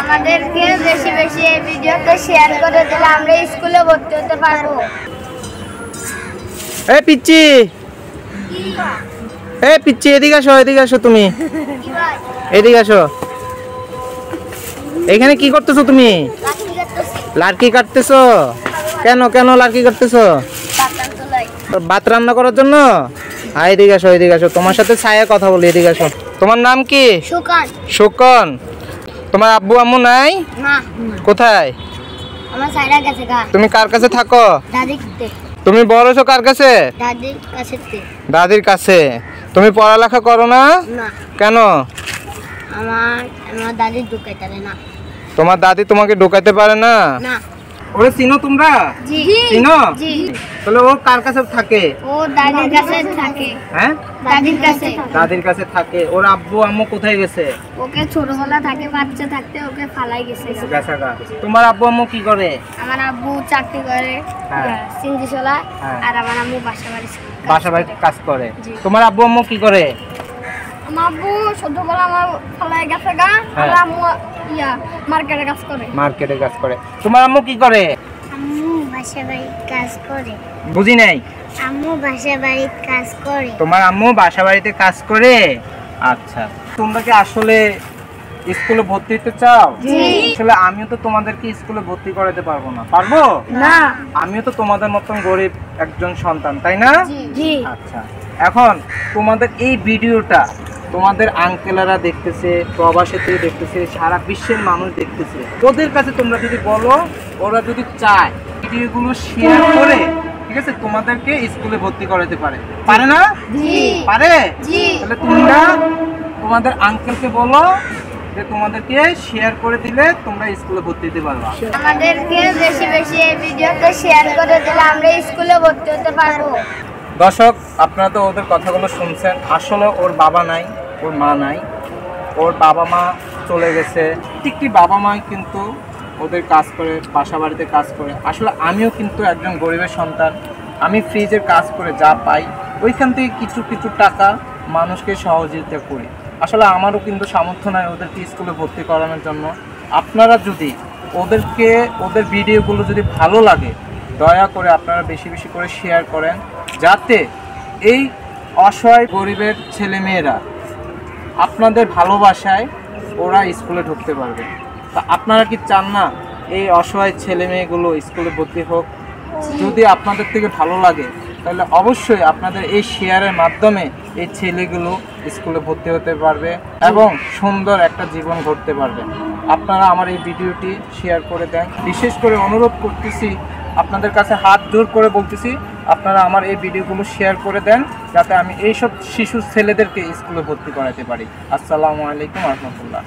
আমাদেরকে বেশি বেশি এই ভিডিওটা শেয়ার করে দিলে আমরা স্কুলে ভর্তি হতে পারবো। এই পিচ্চি, এই পিচ্চি এদিকে আসো তুমি। এদিকে আসো। এখানে কি করতেছো তুমি? লার্কি কাটতেছো? কেন লার্কি কাটতেছো? ভাত রান্না করার জন্য? এদিকে আসো, তোমার সাথে ছায়া কথা বলি। এদিকে আসো। তোমার নাম কি? সুকন। তোমার আব্বু আম্মু নাই? না। কোথায়? আমার সাইরা কাছে। তুমি কার কাছে থাকো? দাদিতে। তুমি বড় হছো কার কাছে? দাদির কাছে। দাদির কাছে। তুমি পড়ালেখা করো না? না। কেন? আমার দাদি ঢুকাইতে পারে না। তোমার দাদি তোমাকে ঢুকাইতে পারে না? না। ওরে চিনো তোমরা? জি। চিনো? জি। তাহলে ও কার কাছে থাকে? ও দাদির কাছে থাকে। হ্যাঁ? দাদির কাছে থাকে। ওর আব্বু আম্মু কোথায় গেছে? ওকে ছোটবেলা থাকে, বাচ্চা থাকতে ওকে ফালাই গেছে। তোমার আব্বু আম্মু কি করে? আমার আব্বু চাকরি করে, সিনজি চলা। আর আমার আম্মু বাসা বাড়ি কাজ করে। তোমার আব্বু আম্মু কি করে? আমার আব্বু ছোটবেলা আমার ফালাই গেছে আর আম্মু মার্কেটে কাজ করে। তোমার আম্মু কি করে? আম্মু বাসা বাড়ি কাজ করে। বুঝি নাই। আম্মু বাসা বাড়ি কাজ করে। তোমার আম্মু বাসা বাড়িতে কাজ করে? আচ্ছা। তোমরা কি আসলে স্কুলে ভর্তি হতে চাও? জি। আসলে আমিও তো তোমাদেরকে স্কুলে ভর্তি করাতে পারবো না। পারবো? না। আমিও তো তোমাদের মতন গরিব একজন সন্তান, তাই না? জি। আচ্ছা। এখন তোমাদের এই ভিডিওটা তোমাদের আঙ্কেলেরা দেখতেছে, প্রবাসী থেকে দেখতেছে, সারা বিশ্বের মানুষ দেখতেছে। ওদের কাছে তোমরা যদি বলো, ওরা যদি চায় ভিডিওগুলো শেয়ার করে, ঠিক আছে, তোমাদেরকে স্কুলে ভর্তি করাতে পারে না? জি। পারে? জি। তাহলে তোমরা তোমাদের আঙ্কেলকে বলো যে তোমাদেরকে শেয়ার করে দিলে তোমরা স্কুলে ভর্তি হতে পারবা। আমাদেরকে বেশি বেশি এই ভিডিওটা শেয়ার করে দিলে আমরা স্কুলে ভর্তি হতে পারবো। দর্শক, আপনারা তো ওদের কথাগুলো শুনছেন। আসলে ওর বাবা নাই, ওর মা নাই, ওর বাবা মা চলে গেছে। প্রত্যেকটি বাবা মাই কিন্তু ওদের কাজ করে, বাসা বাড়িতে কাজ করে। আসলে আমিও কিন্তু একজন গরিবের সন্তান। আমি ফ্রিজের কাজ করে যা পাই ওইখান থেকে কিছু টাকা মানুষকে সহযোগিতা করি। আসলে আমারও কিন্তু সামর্থ্য নাই ওদেরকে স্কুলে ভর্তি করানোর জন্য। আপনারা যদি ওদের ভিডিওগুলো যদি ভালো লাগে, দয়া করে আপনারা বেশি বেশি করে শেয়ার করেন, যাতে এই অসহায় গরিবের ছেলেমেয়েরা আপনাদের ভালোবাসায় ওরা স্কুলে ঢুকতে পারবে। তা আপনারা কি চান না এই অসহায় ছেলেমেয়েগুলো স্কুলে ভর্তি হোক? যদি আপনাদের থেকে ভালো লাগে তাহলে অবশ্যই আপনাদের এই শেয়ারের মাধ্যমে এই ছেলেগুলো স্কুলে ভর্তি হতে পারবে এবং সুন্দর একটা জীবন গড়তে পারবে। আপনারা আমার এই ভিডিওটি শেয়ার করে দেন। বিশেষ করে অনুরোধ করতেছি, আপনাদের কাছে হাত জোর করে বলতেছি, আপনারা আমার এই ভিডিওগুলো শেয়ার করে দেন, যাতে আমি এইসব শিশু ছেলেদেরকে স্কুলে ভর্তি করাতে পারি। আসসালামু আলাইকুম ওয়া রাহমাতুল্লাহ।